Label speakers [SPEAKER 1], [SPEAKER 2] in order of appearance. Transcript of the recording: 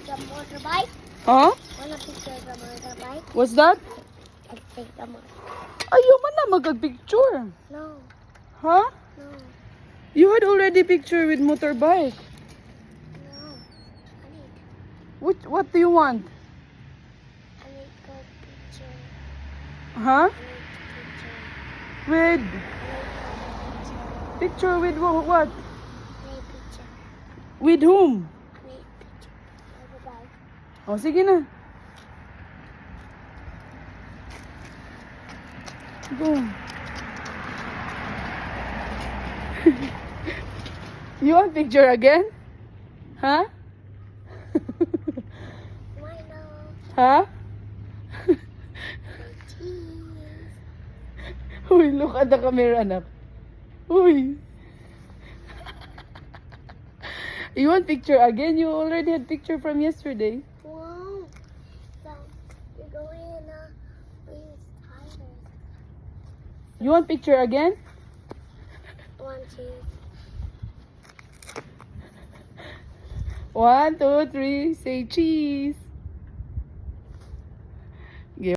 [SPEAKER 1] the motorbike?
[SPEAKER 2] Huh?
[SPEAKER 1] Wanna picture the motorbike?
[SPEAKER 2] What's that?
[SPEAKER 1] Let's take the motorbike.
[SPEAKER 2] Ayaw man na magpicture.
[SPEAKER 1] No,
[SPEAKER 2] Huh?
[SPEAKER 1] no,
[SPEAKER 2] You had already picture with motorbike.
[SPEAKER 1] no. I need,
[SPEAKER 2] What do you want?
[SPEAKER 1] I need go picture.
[SPEAKER 2] Huh?
[SPEAKER 1] I need picture.
[SPEAKER 2] With
[SPEAKER 1] I need picture.
[SPEAKER 2] picture with what?
[SPEAKER 1] I need picture.
[SPEAKER 2] With whom?
[SPEAKER 1] I need picture. Motorbike.
[SPEAKER 2] Oh, sige na. Go. You want picture again? Huh?
[SPEAKER 1] Why not?
[SPEAKER 2] Huh?
[SPEAKER 1] Cheese.
[SPEAKER 2] Uy, look at the camera, anak. Uy. You want picture again? You already had picture from yesterday.
[SPEAKER 1] Wow. So, you're going in with tires.
[SPEAKER 2] You want picture again?
[SPEAKER 1] 1, 2.
[SPEAKER 2] 1, 2, 3, say cheese.